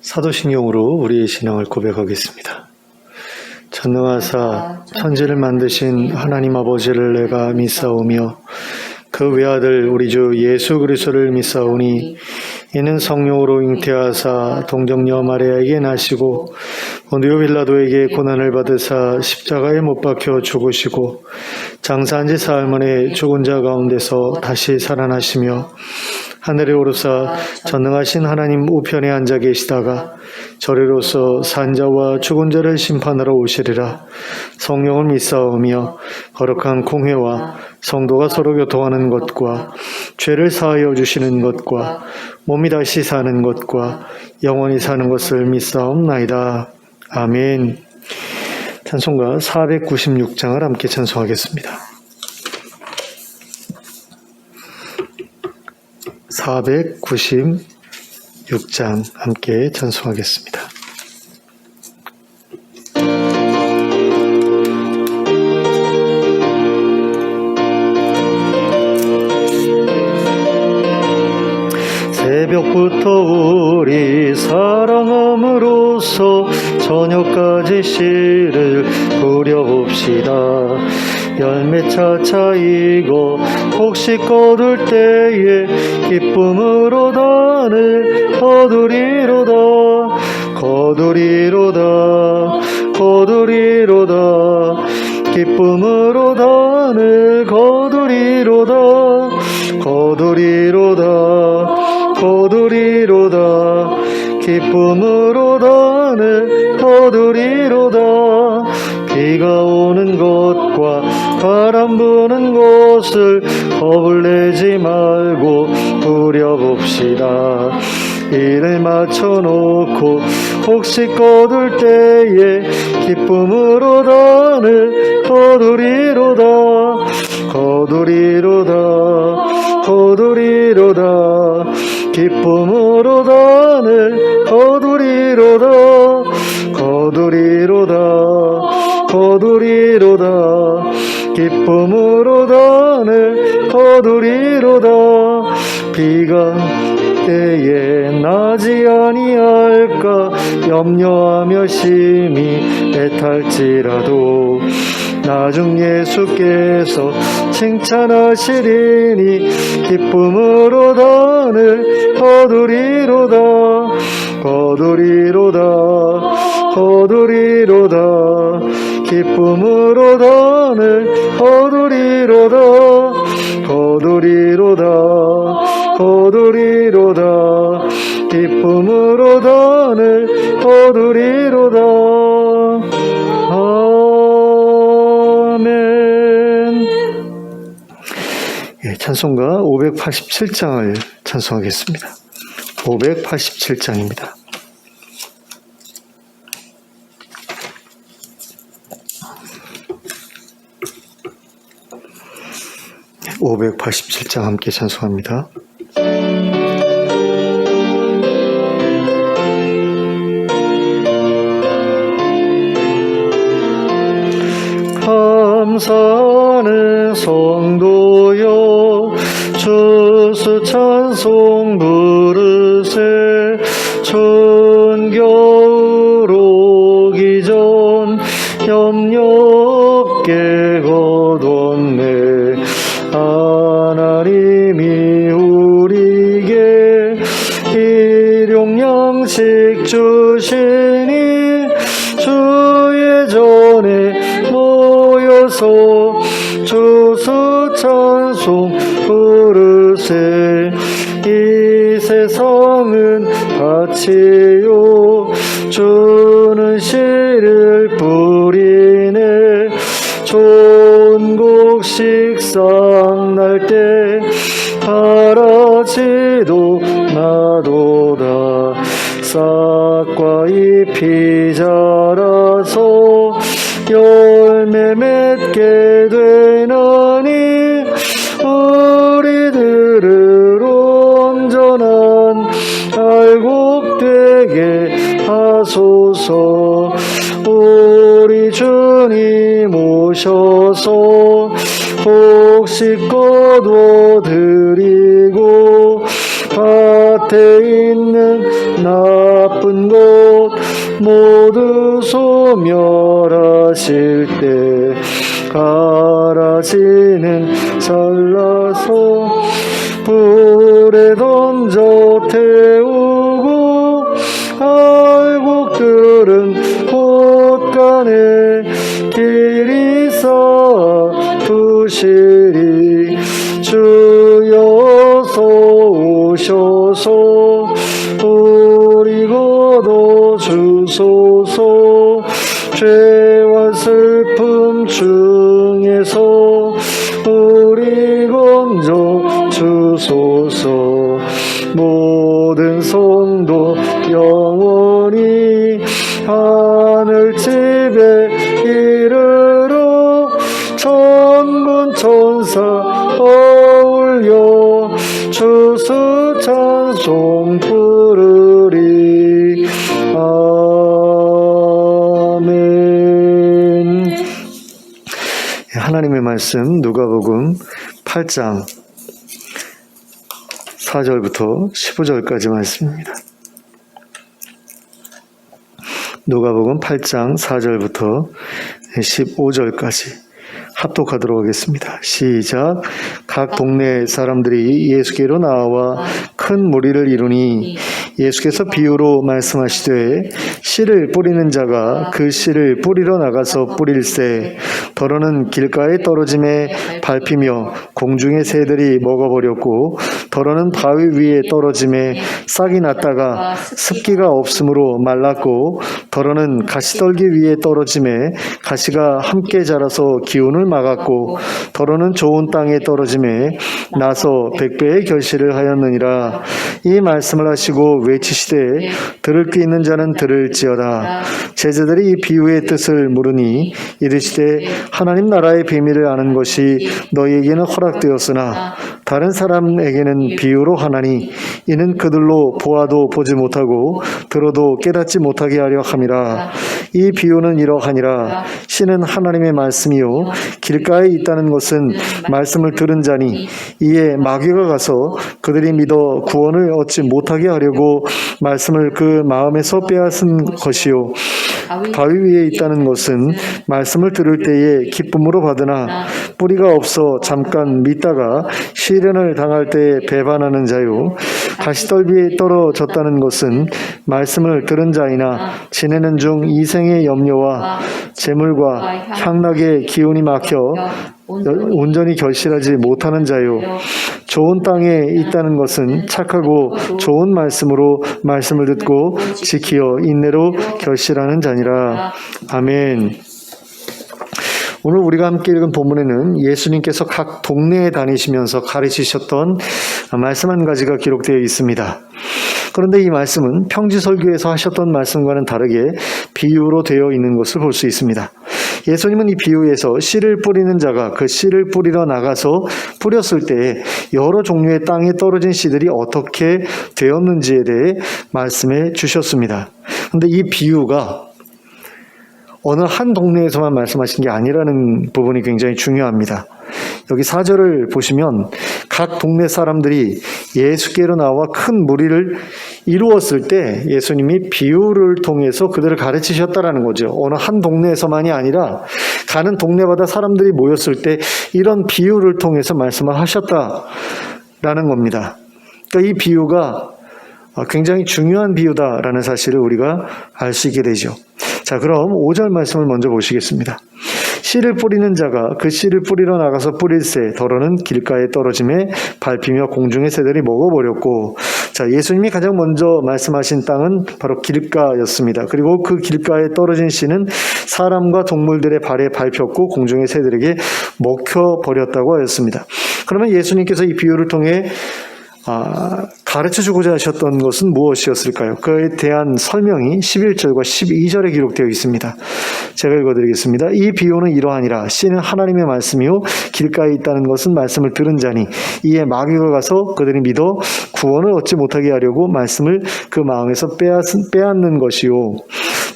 사도신경으로 우리의 신앙을 고백하겠습니다. 전능하사 천지를 만드신 하나님 아버지를 내가 믿사오며 그 외아들 우리 주 예수 그리스도를 믿사오니 이는 성령으로 잉태하사 동정녀 마리아에게 나시고 본디오 빌라도에게 고난을 받으사 십자가에 못 박혀 죽으시고 장사한 지 사흘 만에 죽은 자 가운데서 다시 살아나시며 하늘에 오르사 전능하신 하나님 우편에 앉아 계시다가 저리로서 산자와 죽은 자를 심판하러 오시리라. 성령을 믿사오며 거룩한 공회와 성도가 서로 교통하는 것과 죄를 사하여 주시는 것과 몸이 다시 사는 것과 영원히 사는 것을 믿사옵나이다. 아멘. 찬송가 496장을 함께 찬송하겠습니다. 496장 함께 찬송하겠습니다. 새벽부터 우리 사랑함으로써 저녁까지 시를 부려봅시다. 열매 차차이고 혹시 거둘 때에 기쁨으로 단을 거두리로다. 거두리로다. 거두리로다. 기쁨으로 단을 거두리로다. 거두리로다. 거두리로다. 기쁨으로 단을 거두리로다. 비가 오는 곳과 바람 부는 곳을 겁을 내지 말고 부려봅시다. 이를 맞춰놓고 혹시 거둘 때에 기쁨으로 단을 거두리로다. 거두리로다. 거두리로다. 기쁨으로 단을 거두리로다. 거두리로다. 거두리로다. 기쁨으로 단을 거두리로다. 비가 때에 나지 아니할까 염려하며 심히 애탈지라도 나중 예수께서 칭찬하시리니 기쁨으로 단을 거두리로다. 거두리로다. 거두리로다. 기쁨으로 단을 거두리로다. 거두리로다. 거두리로다. 기쁨으로 단을 거두리로다. 아멘. 예, 찬송가 587장을 찬송하겠습니다. 587장입니다. 587장 함께 찬송합니다. 감사하는 성도여 주수 찬송 부르세. 춘 겨울 오기 전 염려 없게 거뒀네. 하나님이 우리에게 일용양식 주시니 주의 전에 모여서 주수 찬송 부르세. 이 세상은 밭이요 주는 씨를 뿌리네. 좋은 곡식 싹날 때 바라지도 나도다. 싹과 잎이 자라서 열매 맺게 되나니 우리들을 온전한 알곡 되게 하소서. 우리 주님 오셔서 곡식 거두어 드리고 밭에 있는 나 나쁜 것 모두 소멸하실 때 가라지는 잘라서 불에 던져 태우고 알곡들은 곳간에 길이 쌓아 두시리. 주여서 오셔서 우리 걷어 주소서. 죄와 슬픔 중에서 우리 건져 주소서. 모든 성도 영원히 하늘집에 이르러 천군 천사 어울려 주수 찬송 부르리. 아멘. 하나님의 말씀 누가복음 8장 4절부터 15절까지 말씀입니다. 누가복음 8장 4절부터 15절까지 합독하도록 하겠습니다. 시작. 각 동네 사람들이 예수께로 나와 큰 무리를 이루니 예수께서 비유로 말씀하시되 씨를 뿌리는 자가 그 씨를 뿌리러 나가서 뿌릴새 더러는 길가에 떨어짐에 밟히며 공중의 새들이 먹어버렸고 더러는 바위 위에 떨어짐에 싹이 났다가 습기가 없으므로 말랐고 더러는 가시떨기 위에 떨어짐에 가시가 함께 자라서 기운을 막았고 더러는 좋은 땅에 떨어짐에 나서 100배의 결실을 하였느니라. 이 말씀을 하시고 외치시되 들을 귀 있는 자는 들을지어다. 제자들이 이 비유의 뜻을 물으니 이르시되 하나님 나라의 비밀을 아는 것이 너희에게는 허락되었으나 다른 사람에게는 비유로 하나니 이는 그들로 보아도 보지 못하고 들어도 깨닫지 못하게 하려 함이라. 이 비유는 이러하니라. 씨는 하나님의 말씀이요 길가에 있다는 것은 말씀을 들은 자니 이에 마귀가 가서 그들이 믿어 구원을 얻지 못하게 하려고 말씀을 그 마음에서 빼앗은 것이요 바위 위에 있다는 것은 말씀을 들을 때에 기쁨으로 받으나 뿌리가 없어 잠깐 믿다가 시련을 당할 때에 배반하는 자요 가시떨비에 떨어졌다는 것은 말씀을 들은 자이나 지내는 중 이생의 염려와 재물과 향락의 기운이 막혀 온전히 결실하지 못하는 자요 좋은 땅에 있다는 것은 착하고 좋은 말씀으로 말씀을 듣고 지키어 인내로 결실하는 자니라. 아멘. 오늘 우리가 함께 읽은 본문에는 예수님께서 각 동네에 다니시면서 가르치셨던 말씀 한 가지가 기록되어 있습니다. 그런데 이 말씀은 평지설교에서 하셨던 말씀과는 다르게 비유로 되어 있는 것을 볼 수 있습니다. 예수님은 이 비유에서 씨를 뿌리는 자가 그 씨를 뿌리러 나가서 뿌렸을 때 여러 종류의 땅에 떨어진 씨들이 어떻게 되었는지에 대해 말씀해 주셨습니다. 그런데 이 비유가 어느 한 동네에서만 말씀하신 게 아니라는 부분이 굉장히 중요합니다. 여기 4절을 보시면 각 동네 사람들이 예수께로 나와 큰 무리를 이루었을 때 예수님이 비유를 통해서 그들을 가르치셨다라는 거죠. 어느 한 동네에서만이 아니라 가는 동네마다 사람들이 모였을 때 이런 비유를 통해서 말씀을 하셨다라는 겁니다. 그러니까 이 비유가 굉장히 중요한 비유다라는 사실을 우리가 알 수 있게 되죠. 자, 그럼 5절 말씀을 먼저 보시겠습니다. 씨를 뿌리는 자가 그 씨를 뿌리러 나가서 뿌릴새 더러는 길가에 떨어짐에 밟히며 공중의 새들이 먹어버렸고, 자, 예수님이 가장 먼저 말씀하신 땅은 바로 길가였습니다. 그리고 그 길가에 떨어진 씨는 사람과 동물들의 발에 밟혔고 공중의 새들에게 먹혀버렸다고 하였습니다. 그러면 예수님께서 이 비유를 통해 가르쳐주고자 하셨던 것은 무엇이었을까요? 그에 대한 설명이 11절과 12절에 기록되어 있습니다. 제가 읽어드리겠습니다. 이 비유는 이러하니라. 씨는 하나님의 말씀이요 길가에 있다는 것은 말씀을 들은 자니 이에 마귀가 가서 그들이 믿어 구원을 얻지 못하게 하려고 말씀을 그 마음에서 빼앗는 것이요.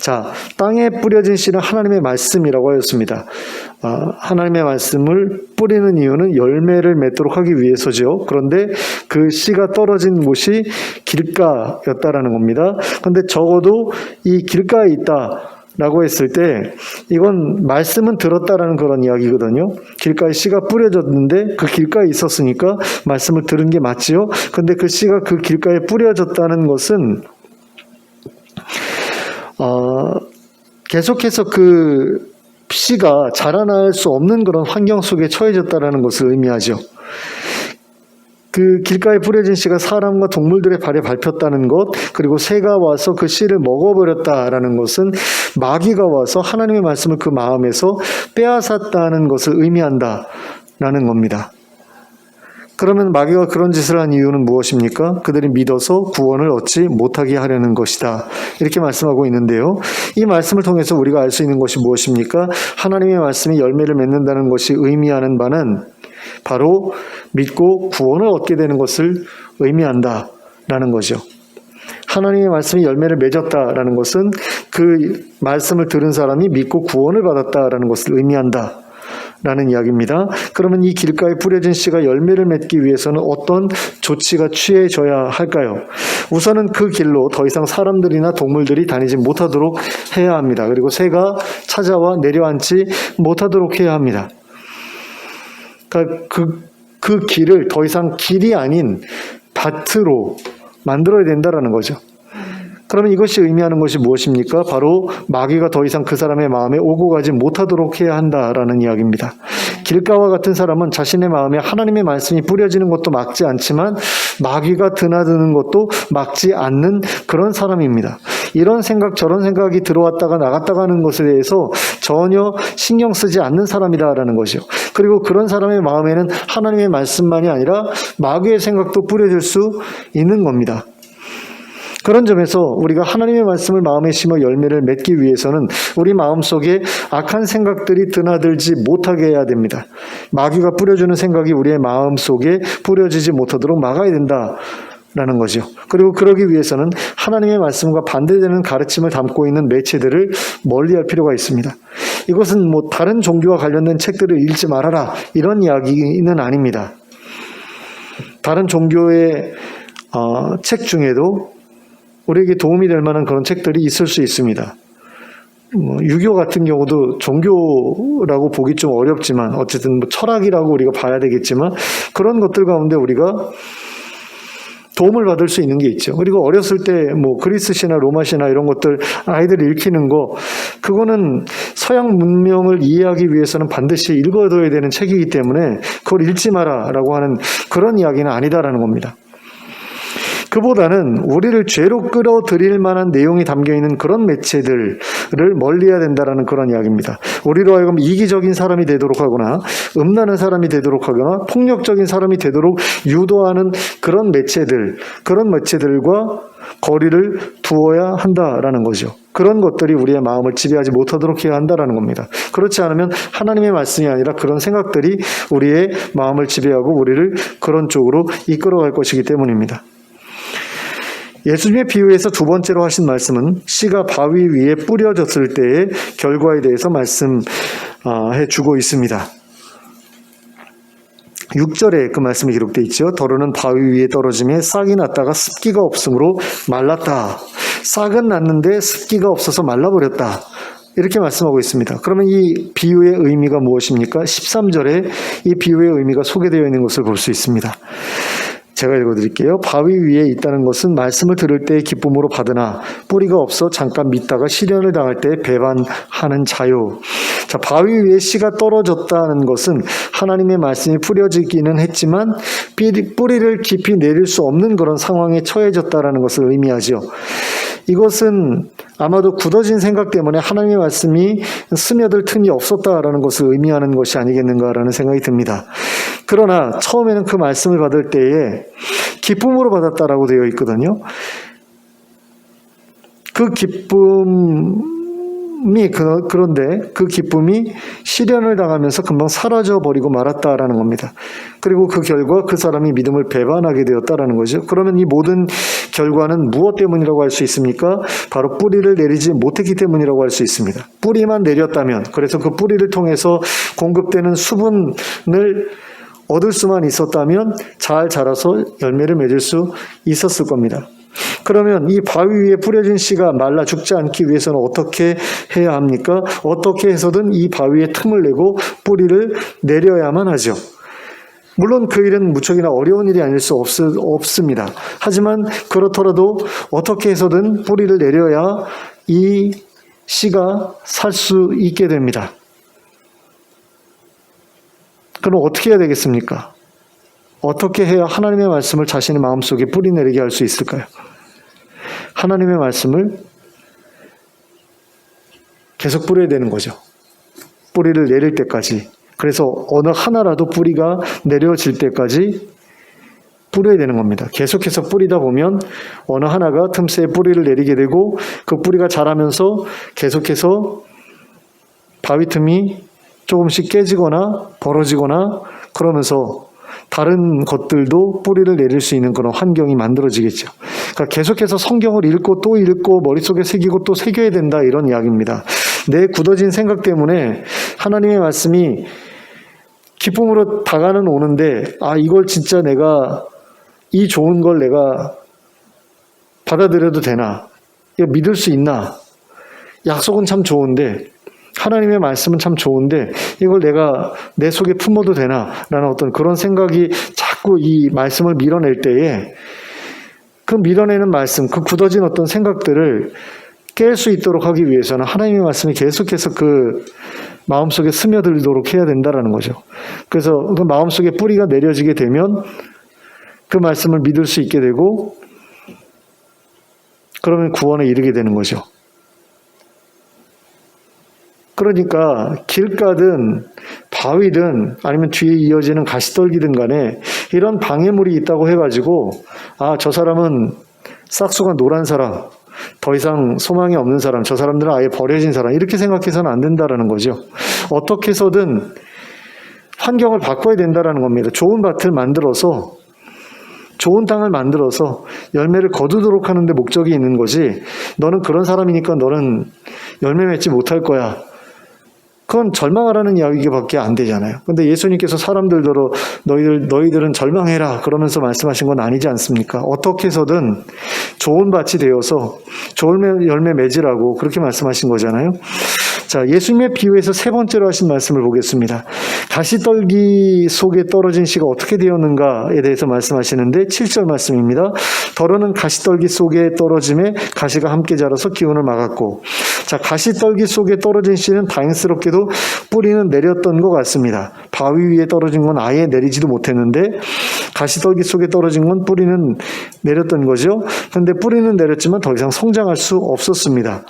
자, 땅에 뿌려진 씨는 하나님의 말씀이라고 하였습니다. 하나님의 말씀을 뿌리는 이유는 열매를 맺도록 하기 위해서죠. 그런데 그 씨가 떨어진 곳이 길가였다라는 겁니다. 그런데 적어도 이 길가에 있다라고 했을 때 이건 말씀은 들었다라는 그런 이야기거든요. 길가에 씨가 뿌려졌는데 그 길가에 있었으니까 말씀을 들은 게 맞지요. 그런데 그 씨가 그 길가에 뿌려졌다는 것은 계속해서 그 씨가 자라날 수 없는 그런 환경 속에 처해졌다라는 것을 의미하죠. 그 길가에 뿌려진 씨가 사람과 동물들의 발에 밟혔다는 것, 그리고 새가 와서 그 씨를 먹어버렸다라는 것은 마귀가 와서 하나님의 말씀을 그 마음에서 빼앗았다는 것을 의미한다라는 겁니다. 그러면 마귀가 그런 짓을 한 이유는 무엇입니까? 그들이 믿어서 구원을 얻지 못하게 하려는 것이다. 이렇게 말씀하고 있는데요. 이 말씀을 통해서 우리가 알 수 있는 것이 무엇입니까? 하나님의 말씀이 열매를 맺는다는 것이 의미하는 바는 바로 믿고 구원을 얻게 되는 것을 의미한다라는 거죠. 하나님의 말씀이 열매를 맺었다라는 것은 그 말씀을 들은 사람이 믿고 구원을 받았다라는 것을 의미한다. 라는 이야기입니다. 그러면 이 길가에 뿌려진 씨가 열매를 맺기 위해서는 어떤 조치가 취해져야 할까요? 우선은 그 길로 더 이상 사람들이나 동물들이 다니지 못하도록 해야 합니다. 그리고 새가 찾아와 내려앉지 못하도록 해야 합니다. 그러니까 그 길을 더 이상 길이 아닌 밭으로 만들어야 된다라는 거죠. 그러면 이것이 의미하는 것이 무엇입니까? 바로 마귀가 더 이상 그 사람의 마음에 오고 가지 못하도록 해야 한다라는 이야기입니다. 길가와 같은 사람은 자신의 마음에 하나님의 말씀이 뿌려지는 것도 막지 않지만 마귀가 드나드는 것도 막지 않는 그런 사람입니다. 이런 생각 저런 생각이 들어왔다가 나갔다가 하는 것에 대해서 전혀 신경 쓰지 않는 사람이다라는 것이요. 그리고 그런 사람의 마음에는 하나님의 말씀만이 아니라 마귀의 생각도 뿌려질 수 있는 겁니다. 그런 점에서 우리가 하나님의 말씀을 마음에 심어 열매를 맺기 위해서는 우리 마음속에 악한 생각들이 드나들지 못하게 해야 됩니다. 마귀가 뿌려주는 생각이 우리의 마음속에 뿌려지지 못하도록 막아야 된다라는 거죠. 그리고 그러기 위해서는 하나님의 말씀과 반대되는 가르침을 담고 있는 매체들을 멀리할 필요가 있습니다. 이것은 다른 종교와 관련된 책들을 읽지 말아라 이런 이야기는 아닙니다. 다른 종교의 책 중에도 우리에게 도움이 될 만한 그런 책들이 있을 수 있습니다. 유교 같은 경우도 종교라고 보기 좀 어렵지만 어쨌든 철학이라고 우리가 봐야 되겠지만 그런 것들 가운데 우리가 도움을 받을 수 있는 게 있죠. 그리고 어렸을 때 그리스시나 로마시나 이런 것들 아이들이 읽히는 거 그거는 서양 문명을 이해하기 위해서는 반드시 읽어둬야 되는 책이기 때문에 그걸 읽지 마라라고 하는 그런 이야기는 아니다라는 겁니다. 그보다는 우리를 죄로 끌어들일 만한 내용이 담겨있는 그런 매체들을 멀리해야 된다는 그런 이야기입니다. 우리로 하여금 이기적인 사람이 되도록 하거나 음란한 사람이 되도록 하거나 폭력적인 사람이 되도록 유도하는 그런 매체들과 거리를 두어야 한다라는 거죠. 그런 것들이 우리의 마음을 지배하지 못하도록 해야 한다라는 겁니다. 그렇지 않으면 하나님의 말씀이 아니라 그런 생각들이 우리의 마음을 지배하고 우리를 그런 쪽으로 이끌어갈 것이기 때문입니다. 예수님의 비유에서 두 번째로 하신 말씀은 씨가 바위 위에 뿌려졌을 때의 결과에 대해서 말씀해 주고 있습니다. 6절에 그 말씀이 기록되어 있죠. 더러는 바위 위에 떨어짐에 싹이 났다가 습기가 없으므로 말랐다. 싹은 났는데 습기가 없어서 말라버렸다. 이렇게 말씀하고 있습니다. 그러면 이 비유의 의미가 무엇입니까? 13절에 이 비유의 의미가 소개되어 있는 것을 볼 수 있습니다. 제가 읽어드릴게요. 바위 위에 있다는 것은 말씀을 들을 때의 기쁨으로 받으나 뿌리가 없어 잠깐 믿다가 시련을 당할 때 배반하는 자요. 자, 바위 위에 씨가 떨어졌다는 것은 하나님의 말씀이 뿌려지기는 했지만 뿌리를 깊이 내릴 수 없는 그런 상황에 처해졌다는 것을 의미하죠. 이것은 아마도 굳어진 생각 때문에 하나님의 말씀이 스며들 틈이 없었다라는 것을 의미하는 것이 아니겠는가라는 생각이 듭니다. 그러나 처음에는 그 말씀을 받을 때에 기쁨으로 받았다라고 되어 있거든요. 그 기쁨이 그런데 그 기쁨이 시련을 당하면서 금방 사라져 버리고 말았다라는 겁니다. 그리고 그 결과 그 사람이 믿음을 배반하게 되었다라는 거죠. 그러면 이 모든 결과는 무엇 때문이라고 할 수 있습니까? 바로 뿌리를 내리지 못했기 때문이라고 할 수 있습니다. 뿌리만 내렸다면, 그래서 그 뿌리를 통해서 공급되는 수분을 얻을 수만 있었다면 잘 자라서 열매를 맺을 수 있었을 겁니다. 그러면 이 바위 위에 뿌려진 씨가 말라 죽지 않기 위해서는 어떻게 해야 합니까? 어떻게 해서든 이 바위에 틈을 내고 뿌리를 내려야만 하죠. 물론 그 일은 무척이나 어려운 일이 아닐 수 없습니다. 하지만 그렇더라도 어떻게 해서든 뿌리를 내려야 이 씨가 살 수 있게 됩니다. 그럼 어떻게 해야 되겠습니까? 어떻게 해야 하나님의 말씀을 자신의 마음속에 뿌리 내리게 할 수 있을까요? 하나님의 말씀을 계속 뿌려야 되는 거죠. 뿌리를 내릴 때까지. 그래서 어느 하나라도 뿌리가 내려질 때까지 뿌려야 되는 겁니다. 계속해서 뿌리다 보면 어느 하나가 틈새에 뿌리를 내리게 되고 그 뿌리가 자라면서 계속해서 바위 틈이 조금씩 깨지거나 벌어지거나 그러면서 다른 것들도 뿌리를 내릴 수 있는 그런 환경이 만들어지겠죠. 그러니까 계속해서 성경을 읽고 또 읽고 머릿속에 새기고 또 새겨야 된다 이런 이야기입니다. 내 굳어진 생각 때문에 하나님의 말씀이 기쁨으로 다가는 오는데 이걸 진짜 내가 이 좋은 걸 내가 받아들여도 되나? 이거 믿을 수 있나? 약속은 참 좋은데 하나님의 말씀은 참 좋은데 이걸 내가 내 속에 품어도 되나? 라는 어떤 그런 생각이 자꾸 이 말씀을 밀어낼 때에 그 밀어내는 말씀, 그 굳어진 어떤 생각들을 깰 수 있도록 하기 위해서는 하나님의 말씀이 계속해서 그 마음속에 스며들도록 해야 된다라는 거죠. 그래서 그 마음속에 뿌리가 내려지게 되면 그 말씀을 믿을 수 있게 되고 그러면 구원에 이르게 되는 거죠. 그러니까 길가든 바위든 아니면 뒤에 이어지는 가시떨기든 간에 이런 방해물이 있다고 해가지고 저 사람은 싹수가 노란 사람, 더 이상 소망이 없는 사람, 저 사람들은 아예 버려진 사람 이렇게 생각해서는 안 된다라는 거죠. 어떻게 해서든 환경을 바꿔야 된다라는 겁니다. 좋은 밭을 만들어서 좋은 땅을 만들어서 열매를 거두도록 하는 데 목적이 있는 거지 너는 그런 사람이니까 너는 열매 맺지 못할 거야. 그건 절망하라는 이야기밖에 안 되잖아요. 근데 예수님께서 사람들더러 너희들은 절망해라 그러면서 말씀하신 건 아니지 않습니까? 어떻게 해서든 좋은 밭이 되어서 좋은 열매 맺으라고 그렇게 말씀하신 거잖아요. 자, 예수님의 비유에서 세 번째로 하신 말씀을 보겠습니다. 가시떨기 속에 떨어진 씨가 어떻게 되었는가에 대해서 말씀하시는데 7절 말씀입니다. 더러는 가시떨기 속에 떨어짐에 가시가 함께 자라서 기운을 막았고 자, 가시떨기 속에 떨어진 씨는 다행스럽게도 뿌리는 내렸던 것 같습니다. 바위 위에 떨어진 건 아예 내리지도 못했는데 가시떨기 속에 떨어진 건 뿌리는 내렸던 거죠. 그런데 뿌리는 내렸지만 더 이상 성장할 수 없었습니다.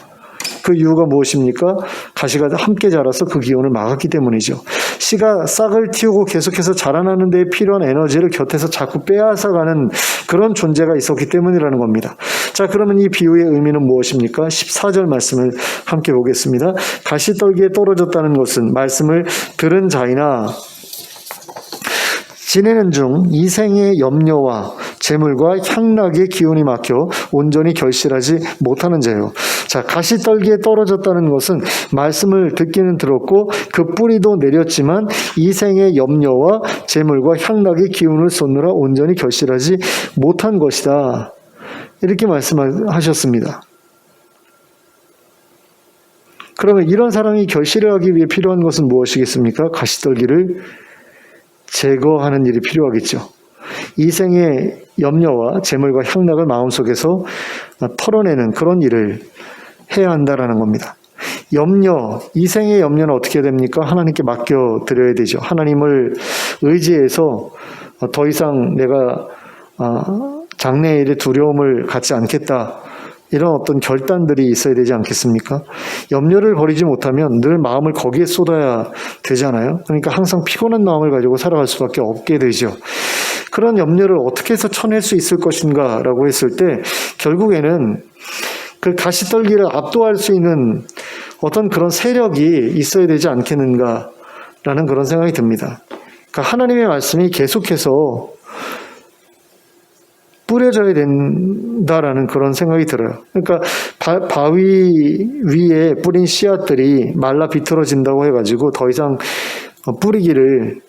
그 이유가 무엇입니까? 가시가 함께 자라서 그 기운을 막았기 때문이죠. 씨가 싹을 틔우고 계속해서 자라나는 데 필요한 에너지를 곁에서 자꾸 빼앗아가는 그런 존재가 있었기 때문이라는 겁니다. 자, 그러면 이 비유의 의미는 무엇입니까? 14절 말씀을 함께 보겠습니다. 가시떨기에 떨어졌다는 것은 말씀을 들은 자이나 지내는 중 이생의 염려와 재물과 향락의 기운이 막혀 온전히 결실하지 못하는 자요. 자, 가시떨기에 떨어졌다는 것은 말씀을 듣기는 들었고 그 뿌리도 내렸지만 이생의 염려와 재물과 향락의 기운을 쏟느라 온전히 결실하지 못한 것이다. 이렇게 말씀하셨습니다. 그러면 이런 사람이 결실을 하기 위해 필요한 것은 무엇이겠습니까? 가시떨기를 제거하는 일이 필요하겠죠. 이생의 염려와 재물과 향락을 마음속에서 털어내는 그런 일을 해야 한다라는 겁니다. 염려, 이생의 염려는 어떻게 됩니까? 하나님께 맡겨드려야 되죠. 하나님을 의지해서 더 이상 내가 장래의 일에 두려움을 갖지 않겠다. 이런 어떤 결단들이 있어야 되지 않겠습니까? 염려를 버리지 못하면 늘 마음을 거기에 쏟아야 되잖아요. 그러니까 항상 피곤한 마음을 가지고 살아갈 수밖에 없게 되죠. 그런 염려를 어떻게 해서 쳐낼 수 있을 것인가 라고 했을 때 결국에는 그 가시떨기를 압도할 수 있는 어떤 그런 세력이 있어야 되지 않겠는가 라는 그런 생각이 듭니다. 그러니까 하나님의 말씀이 계속해서 뿌려져야 된다라는 그런 생각이 들어요. 그러니까 바위 위에 뿌린 씨앗들이 말라 비틀어진다고 해가지고 더 이상 뿌리기를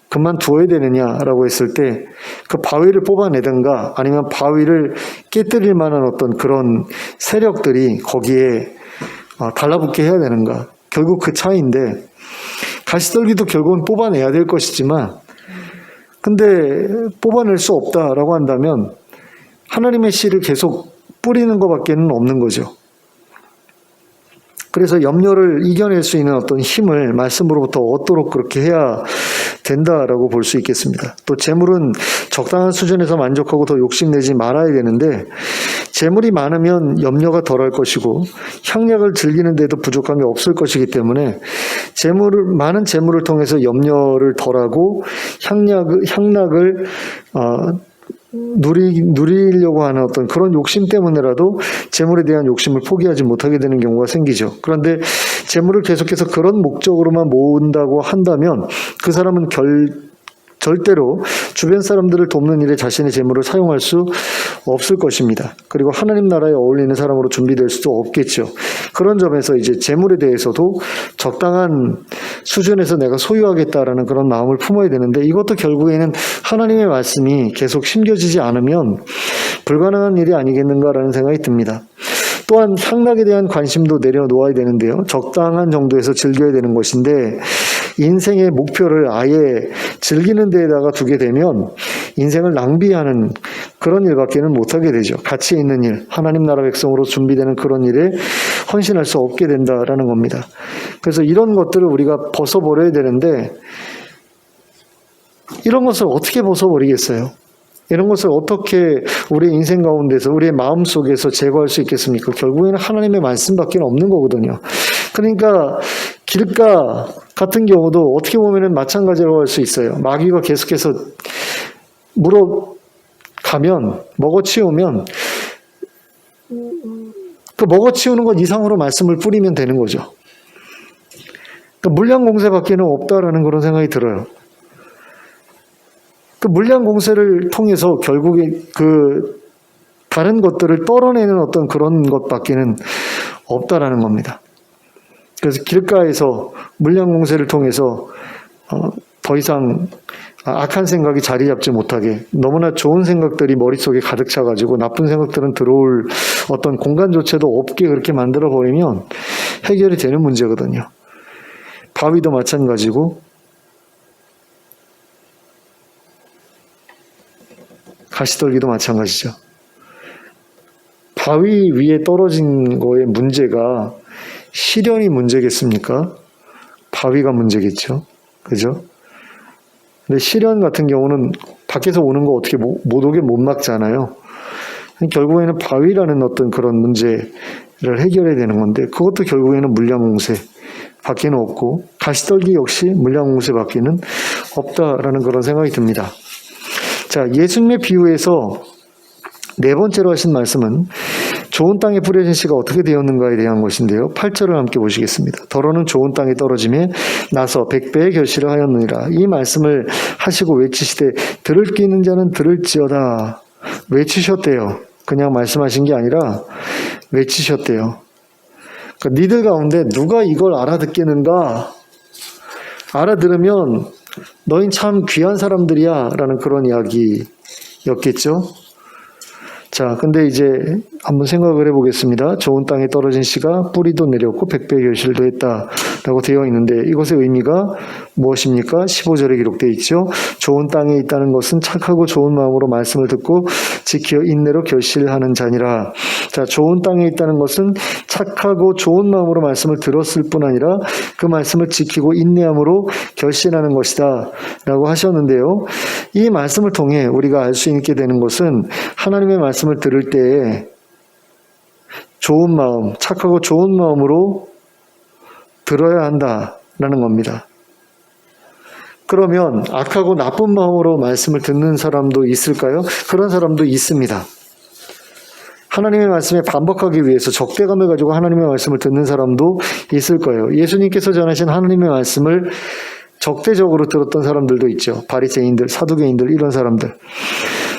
그만두어야 되느냐라고 했을 때 그 바위를 뽑아내든가 아니면 바위를 깨뜨릴 만한 어떤 그런 세력들이 거기에 달라붙게 해야 되는가. 결국 그 차이인데 가시떨기도 결국은 뽑아내야 될 것이지만 근데 뽑아낼 수 없다라고 한다면 하나님의 씨를 계속 뿌리는 것밖에는 없는 거죠. 그래서 염려를 이겨낼 수 있는 어떤 힘을 말씀으로부터 얻도록 그렇게 해야 된다라고 볼 수 있겠습니다. 또 재물은 적당한 수준에서 만족하고 더 욕심내지 말아야 되는데 재물이 많으면 염려가 덜할 것이고 향락을 즐기는 데도 부족함이 없을 것이기 때문에 많은 재물을 통해서 염려를 덜하고 향락을 누리려고 하는 어떤 그런 욕심 때문에라도 재물에 대한 욕심을 포기하지 못하게 되는 경우가 생기죠. 그런데 재물을 계속해서 그런 목적으로만 모은다고 한다면 그 사람은 절대로 주변 사람들을 돕는 일에 자신의 재물을 사용할 수 없을 것입니다. 그리고 하나님 나라에 어울리는 사람으로 준비될 수도 없겠죠. 그런 점에서 이제 재물에 대해서도 적당한 수준에서 내가 소유하겠다라는 그런 마음을 품어야 되는데 이것도 결국에는 하나님의 말씀이 계속 심겨지지 않으면 불가능한 일이 아니겠는가라는 생각이 듭니다. 또한 향락에 대한 관심도 내려놓아야 되는데요. 적당한 정도에서 즐겨야 되는 것인데 인생의 목표를 아예 즐기는 데에다가 두게 되면 인생을 낭비하는 그런 일밖에는 못하게 되죠. 가치 있는 일, 하나님 나라 백성으로 준비되는 그런 일에 헌신할 수 없게 된다라는 겁니다. 그래서 이런 것들을 우리가 벗어버려야 되는데 이런 것을 어떻게 벗어버리겠어요? 이런 것을 어떻게 우리의 인생 가운데서 우리의 마음속에서 제거할 수 있겠습니까? 결국에는 하나님의 말씀밖에 없는 거거든요. 그러니까 길가 같은 경우도 어떻게 보면 마찬가지라고 할 수 있어요. 마귀가 계속해서 물어가면 먹어치우면 그 먹어치우는 것 이상으로 말씀을 뿌리면 되는 거죠. 그러니까 물량 공세밖에는 없다라는 그런 생각이 들어요. 그 물량 공세를 통해서 결국에 그 다른 것들을 떨어내는 어떤 그런 것밖에는 없다라는 겁니다. 그래서 길가에서 물량 공세를 통해서 더 이상 악한 생각이 자리 잡지 못하게 너무나 좋은 생각들이 머릿속에 가득 차가지고 나쁜 생각들은 들어올 어떤 공간조차도 없게 그렇게 만들어 버리면 해결이 되는 문제거든요. 바위도 마찬가지고 가시떨기도 마찬가지죠. 바위 위에 떨어진 거의 문제가 시련이 문제겠습니까? 바위가 문제겠죠. 그죠? 근데 시련 같은 경우는 밖에서 오는 거 어떻게 못 오게 못 막잖아요. 결국에는 바위라는 어떤 그런 문제를 해결해야 되는 건데 그것도 결국에는 물량공세 밖에는 없고 가시떨기 역시 물량공세 밖에는 없다라는 그런 생각이 듭니다. 자, 예수님의 비유에서 네 번째로 하신 말씀은 좋은 땅에 뿌려진 씨가 어떻게 되었는가에 대한 것인데요. 8절을 함께 보시겠습니다. 더러는 좋은 땅에 떨어짐에 나서 100배의 결실을 하였느니라. 이 말씀을 하시고 외치시되 들을 귀 있는 자는 들을지어다. 외치셨대요. 그냥 말씀하신 게 아니라 외치셨대요. 그러니까 니들 가운데 누가 이걸 알아듣겠는가? 알아들으면 너희 참 귀한 사람들이야 라는 그런 이야기였겠죠. 자, 근데 이제 한번 생각을 해보겠습니다. 좋은 땅에 떨어진 씨가 뿌리도 내렸고 100배의 결실도 했다라고 되어 있는데 이것의 의미가 무엇입니까? 15절에 기록되어 있죠. 좋은 땅에 있다는 것은 착하고 좋은 마음으로 말씀을 듣고 지켜 인내로 결실하는 자니라. 자, 좋은 땅에 있다는 것은 착하고 좋은 마음으로 말씀을 들었을 뿐 아니라 그 말씀을 지키고 인내함으로 결실하는 것이다 라고 하셨는데요. 이 말씀을 통해 우리가 알 수 있게 되는 것은 하나님의 말씀을 들을 때에 좋은 마음, 착하고 좋은 마음으로 들어야 한다라는 겁니다. 그러면 악하고 나쁜 마음으로 말씀을 듣는 사람도 있을까요? 그런 사람도 있습니다. 하나님의 말씀에 반박하기 위해서 적대감을 가지고 하나님의 말씀을 듣는 사람도 있을 거예요. 예수님께서 전하신 하나님의 말씀을 적대적으로 들었던 사람들도 있죠. 바리새인들, 사두개인들 이런 사람들.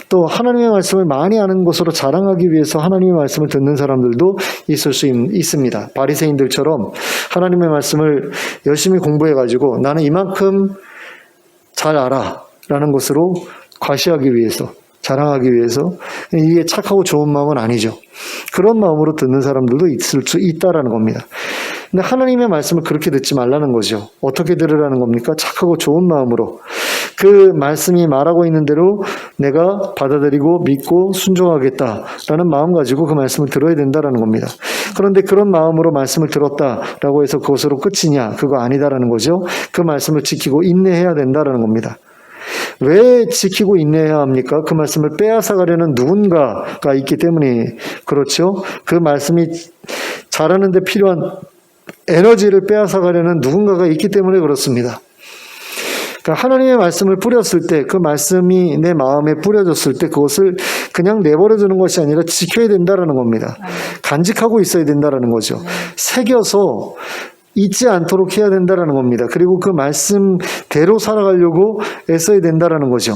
또 하나님의 말씀을 많이 아는 것으로 자랑하기 위해서 하나님의 말씀을 듣는 사람들도 있을 수 있습니다. 바리새인들처럼 하나님의 말씀을 열심히 공부해가지고 나는 이만큼 잘 알아 라는 것으로 과시하기 위해서, 자랑하기 위해서, 이게 착하고 좋은 마음은 아니죠. 그런 마음으로 듣는 사람들도 있을 수 있다라는 겁니다. 근데 하나님의 말씀을 그렇게 듣지 말라는 거죠. 어떻게 들으라는 겁니까? 착하고 좋은 마음으로 그 말씀이 말하고 있는 대로 내가 받아들이고 믿고 순종하겠다라는 마음 가지고 그 말씀을 들어야 된다라는 겁니다. 그런데 그런 마음으로 말씀을 들었다라고 해서 그것으로 끝이냐? 그거 아니다라는 거죠. 그 말씀을 지키고 인내해야 된다라는 겁니다. 왜 지키고 인내해야 합니까? 그 말씀을 빼앗아가려는 누군가가 있기 때문에 그렇죠. 그 말씀이 자라는 데 필요한 에너지를 빼앗아가려는 누군가가 있기 때문에 그렇습니다. 그러니까 하나님의 말씀을 뿌렸을 때, 그 말씀이 내 마음에 뿌려졌을 때 그것을 그냥 내버려두는 것이 아니라 지켜야 된다라는 겁니다. 간직하고 있어야 된다라는 거죠. 새겨서 잊지 않도록 해야 된다라는 겁니다. 그리고 그 말씀대로 살아가려고 애써야 된다라는 거죠.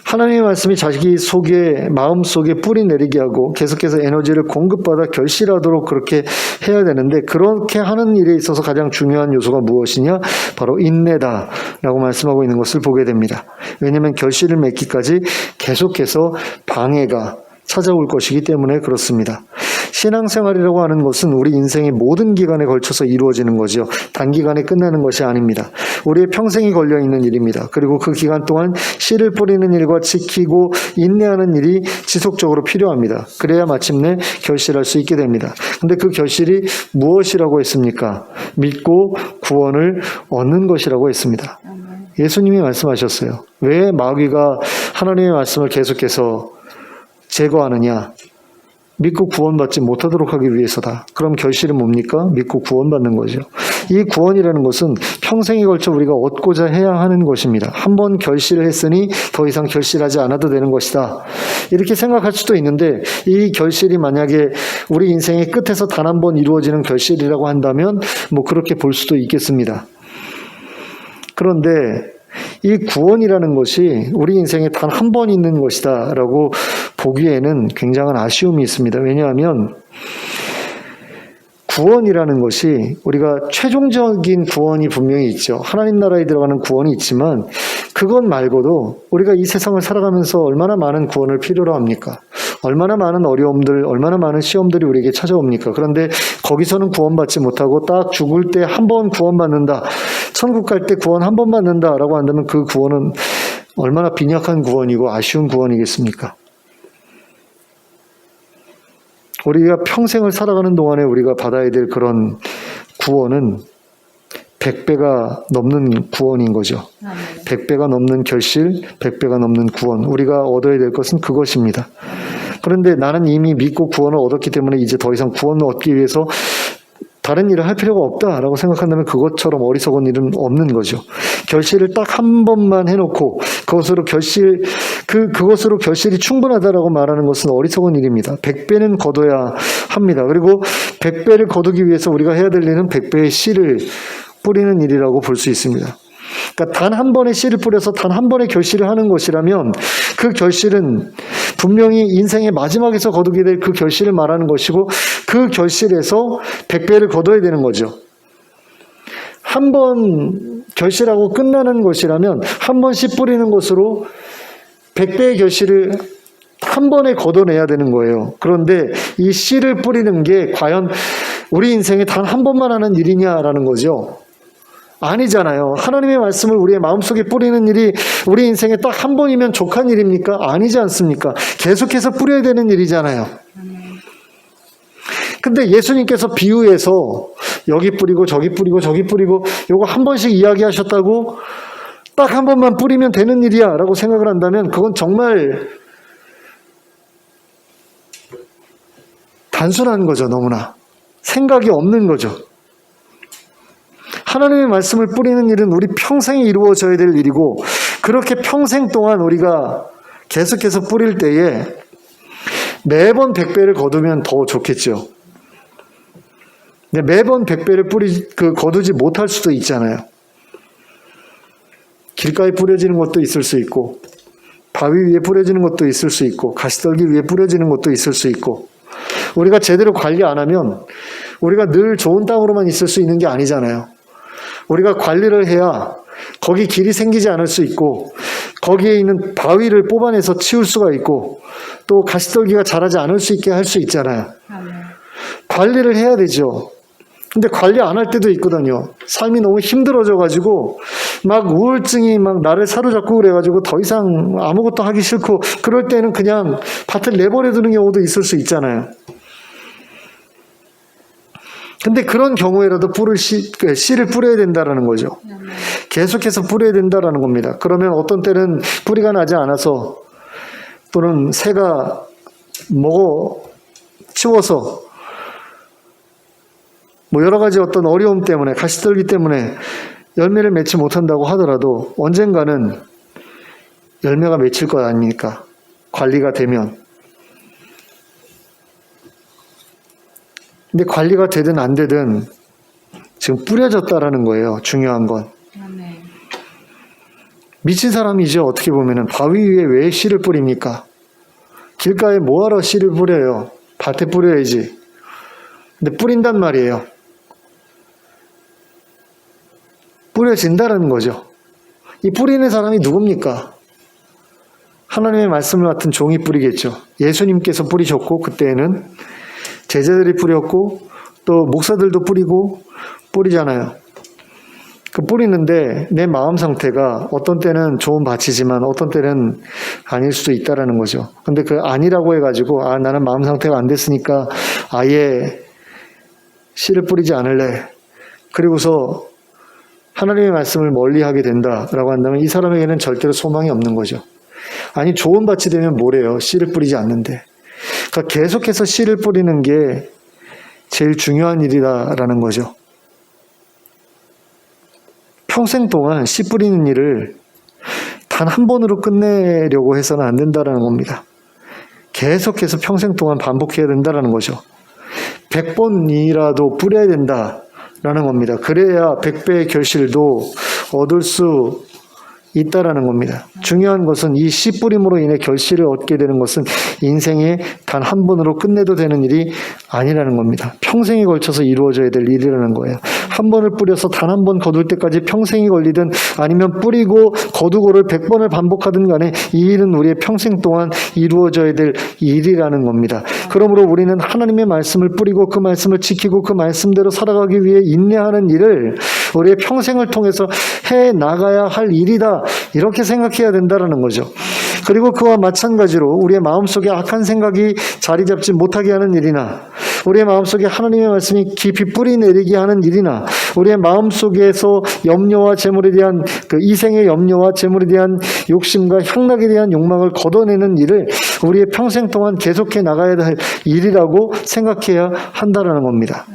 하나님의 말씀이 자기 속에, 마음속에 뿌리 내리게 하고 계속해서 에너지를 공급받아 결실하도록 그렇게 해야 되는데, 그렇게 하는 일에 있어서 가장 중요한 요소가 무엇이냐? 바로 인내다라고 말씀하고 있는 것을 보게 됩니다. 왜냐하면 결실을 맺기까지 계속해서 방해가 찾아올 것이기 때문에 그렇습니다. 신앙생활이라고 하는 것은 우리 인생의 모든 기간에 걸쳐서 이루어지는 거죠. 단기간에 끝나는 것이 아닙니다. 우리의 평생이 걸려있는 일입니다. 그리고 그 기간 동안 씨를 뿌리는 일과 지키고 인내하는 일이 지속적으로 필요합니다. 그래야 마침내 결실할 수 있게 됩니다. 근데 그 결실이 무엇이라고 했습니까? 믿고 구원을 얻는 것이라고 했습니다. 예수님이 말씀하셨어요. 왜 마귀가 하나님의 말씀을 계속해서 제거하느냐? 믿고 구원받지 못하도록 하기 위해서다. 그럼 결실은 뭡니까? 믿고 구원받는 거죠. 이 구원이라는 것은 평생에 걸쳐 우리가 얻고자 해야 하는 것입니다. 한 번 결실을 했으니 더 이상 결실하지 않아도 되는 것이다. 이렇게 생각할 수도 있는데, 이 결실이 만약에 우리 인생의 끝에서 단 한 번 이루어지는 결실이라고 한다면 뭐 그렇게 볼 수도 있겠습니다. 그런데 이 구원이라는 것이 우리 인생에 단 한 번 있는 것이다 라고 보기에는 굉장한 아쉬움이 있습니다. 왜냐하면 구원이라는 것이, 우리가 최종적인 구원이 분명히 있죠. 하나님 나라에 들어가는 구원이 있지만 그것 말고도 우리가 이 세상을 살아가면서 얼마나 많은 구원을 필요로 합니까? 얼마나 많은 어려움들, 얼마나 많은 시험들이 우리에게 찾아옵니까? 그런데 거기서는 구원받지 못하고 딱 죽을 때 한 번 구원받는다, 천국 갈 때 구원 한 번 받는다라고 한다면 그 구원은 얼마나 빈약한 구원이고 아쉬운 구원이겠습니까? 우리가 평생을 살아가는 동안에 우리가 받아야 될 그런 구원은 100배가 넘는 구원인 거죠. 100배가 넘는 결실, 100배가 넘는 구원. 우리가 얻어야 될 것은 그것입니다. 그런데 나는 이미 믿고 구원을 얻었기 때문에 이제 더 이상 구원을 얻기 위해서 다른 일을 할 필요가 없다라고 생각한다면 그것처럼 어리석은 일은 없는 거죠. 결실을 딱 한 번만 해놓고 그것으로 결실이 충분하다라고 말하는 것은 어리석은 일입니다. 100배는 거둬야 합니다. 그리고 100배를 거두기 위해서 우리가 해야 될 일은 100배의 씨를 뿌리는 일이라고 볼 수 있습니다. 그러니까 단 한 번의 씨를 뿌려서 단 한 번의 결실을 하는 것이라면 그 결실은 분명히 인생의 마지막에서 거두게 될 그 결실을 말하는 것이고, 그 결실에서 100배를 거둬야 되는 거죠. 한 번 결실하고 끝나는 것이라면 한 번씩 뿌리는 것으로 100배의 결실을 한 번에 걷어내야 되는 거예요. 그런데 이 씨를 뿌리는 게 과연 우리 인생에 단 한 번만 하는 일이냐라는 거죠. 아니잖아요. 하나님의 말씀을 우리의 마음속에 뿌리는 일이 우리 인생에 딱 한 번이면 족한 일입니까? 아니지 않습니까? 계속해서 뿌려야 되는 일이잖아요. 근데 예수님께서 비유해서 여기 뿌리고 저기 뿌리고 저기 뿌리고 요거 한 번씩 이야기하셨다고 딱 한 번만 뿌리면 되는 일이야 라고 생각을 한다면 그건 정말 단순한 거죠. 너무나 생각이 없는 거죠. 하나님의 말씀을 뿌리는 일은 우리 평생에 이루어져야 될 일이고, 그렇게 평생 동안 우리가 계속해서 뿌릴 때에 매번 100배를 거두면 더 좋겠죠. 근데 매번 100배를 거두지 못할 수도 있잖아요. 길가에 뿌려지는 것도 있을 수 있고, 바위 위에 뿌려지는 것도 있을 수 있고, 가시떨기 위에 뿌려지는 것도 있을 수 있고, 우리가 제대로 관리 안 하면 우리가 늘 좋은 땅으로만 있을 수 있는 게 아니잖아요. 우리가 관리를 해야 거기 길이 생기지 않을 수 있고, 거기에 있는 바위를 뽑아내서 치울 수가 있고, 또 가시떨기가 자라지 않을 수 있게 할 수 있잖아요. 관리를 해야 되죠. 근데 관리 안 할 때도 있거든요. 삶이 너무 힘들어져가지고 막 우울증이 막 나를 사로잡고 그래가지고 더 이상 아무것도 하기 싫고, 그럴 때는 그냥 밭을 내버려 두는 경우도 있을 수 있잖아요. 근데 그런 경우에라도 씨를 뿌려야 된다라는 거죠. 계속해서 뿌려야 된다라는 겁니다. 그러면 어떤 때는 뿌리가 나지 않아서, 또는 새가 먹어 치워서, 뭐 여러 가지 어떤 어려움 때문에, 가시떨기 때문에 열매를 맺지 못한다고 하더라도 언젠가는 열매가 맺힐 것 아닙니까? 관리가 되면. 근데 관리가 되든 안 되든 지금 뿌려졌다라는 거예요. 중요한 건. 미친 사람이죠. 어떻게 보면은. 바위 위에 왜 씨를 뿌립니까? 길가에 뭐하러 씨를 뿌려요? 밭에 뿌려야지. 근데 뿌린단 말이에요. 뿌려진다라는 거죠. 이 뿌리는 사람이 누굽니까? 하나님의 말씀을 맡은 종이 뿌리겠죠. 예수님께서 뿌리셨고, 그때에는 제자들이 뿌렸고, 또 목사들도 뿌리잖아요. 그 뿌리는데 내 마음 상태가 어떤 때는 좋은 밭이지만 어떤 때는 아닐 수도 있다라는 거죠. 근데 그 아니라고 해가지고, 나는 마음 상태가 안 됐으니까 아예 씨를 뿌리지 않을래. 그리고서 하나님의 말씀을 멀리하게 된다라고 한다면 이 사람에게는 절대로 소망이 없는 거죠. 아니, 좋은 밭이 되면 뭐래요? 씨를 뿌리지 않는데. 그러니까 계속해서 씨를 뿌리는 게 제일 중요한 일이다라는 거죠. 평생 동안 씨 뿌리는 일을 단 한 번으로 끝내려고 해서는 안 된다라는 겁니다. 계속해서 평생 동안 반복해야 된다라는 거죠. 100번이라도 뿌려야 된다라는 겁니다. 그래야 100배의 결실도 얻을 수 있다라는 겁니다. 중요한 것은 이 씨 뿌림으로 인해 결실을 얻게 되는 것은 인생에 단 한 번으로 끝내도 되는 일이 아니라는 겁니다. 평생에 걸쳐서 이루어져야 될 일이라는 거예요. 한 번을 뿌려서 단 한 번 거둘 때까지 평생이 걸리든, 아니면 뿌리고 거두고를 100번을 반복하든 간에 이 일은 우리의 평생 동안 이루어져야 될 일이라는 겁니다. 그러므로 우리는 하나님의 말씀을 뿌리고 그 말씀을 지키고 그 말씀대로 살아가기 위해 인내하는 일을 우리의 평생을 통해서 해 나가야 할 일이다, 이렇게 생각해야 된다는 거죠. 그리고 그와 마찬가지로 우리의 마음속에 악한 생각이 자리 잡지 못하게 하는 일이나, 우리의 마음속에 하나님의 말씀이 깊이 뿌리 내리게 하는 일이나, 우리의 마음속에서 염려와 재물에 대한 그 이생의 염려와 재물에 대한 욕심과 향락에 대한 욕망을 걷어내는 일을 우리의 평생 동안 계속해 나가야 할 일이라고 생각해야 한다는 겁니다.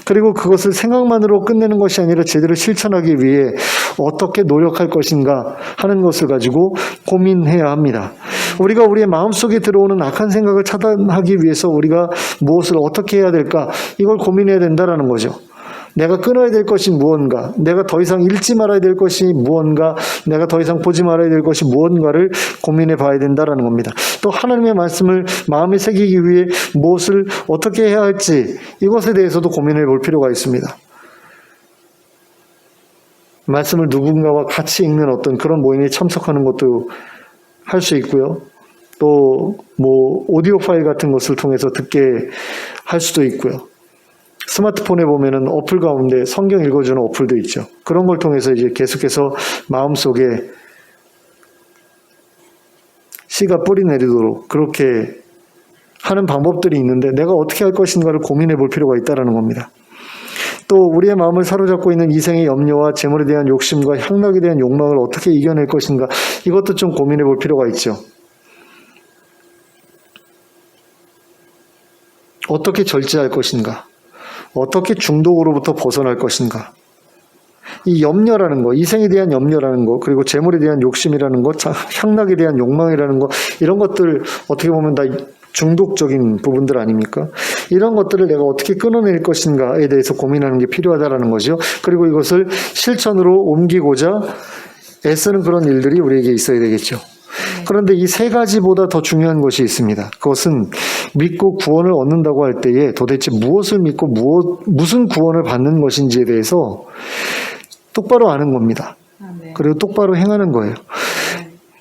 그리고 그것을 생각만으로 끝내는 것이 아니라 제대로 실천하기 위해 어떻게 노력할 것인가 하는 것을 가지고 고민해야 합니다. 우리가 우리의 마음속에 들어오는 악한 생각을 차단하기 위해서 우리가 무엇을 어떻게 해야 될까, 이걸 고민해야 된다는 거죠. 내가 끊어야 될 것이 무언가, 내가 더 이상 읽지 말아야 될 것이 무언가, 내가 더 이상 보지 말아야 될 것이 무언가를 고민해 봐야 된다는 겁니다. 또 하나님의 말씀을 마음에 새기기 위해 무엇을 어떻게 해야 할지, 이것에 대해서도 고민해 볼 필요가 있습니다. 말씀을 누군가와 같이 읽는 어떤 그런 모임에 참석하는 것도 할 수 있고요. 또 뭐 오디오 파일 같은 것을 통해서 듣게 할 수도 있고요. 스마트폰에 보면은 어플 가운데 성경 읽어주는 어플도 있죠. 그런 걸 통해서 이제 계속해서 마음속에 씨가 뿌리 내리도록 그렇게 하는 방법들이 있는데, 내가 어떻게 할 것인가를 고민해 볼 필요가 있다는 겁니다. 또 우리의 마음을 사로잡고 있는 이생의 염려와 재물에 대한 욕심과 향락에 대한 욕망을 어떻게 이겨낼 것인가, 이것도 좀 고민해 볼 필요가 있죠. 어떻게 절제할 것인가, 어떻게 중독으로부터 벗어날 것인가. 이 염려라는 거, 이생에 대한 염려라는 거, 그리고 재물에 대한 욕심이라는 거, 향락에 대한 욕망이라는 거, 이런 것들 어떻게 보면 다 중독적인 부분들 아닙니까? 이런 것들을 내가 어떻게 끊어낼 것인가에 대해서 고민하는 게 필요하다는 거죠. 그리고 이것을 실천으로 옮기고자 애쓰는 그런 일들이 우리에게 있어야 되겠죠. 그런데 이 세 가지보다 더 중요한 것이 있습니다. 그것은 믿고 구원을 얻는다고 할 때에 도대체 무엇을 믿고 무슨 구원을 받는 것인지에 대해서 똑바로 아는 겁니다. 그리고 똑바로 행하는 거예요.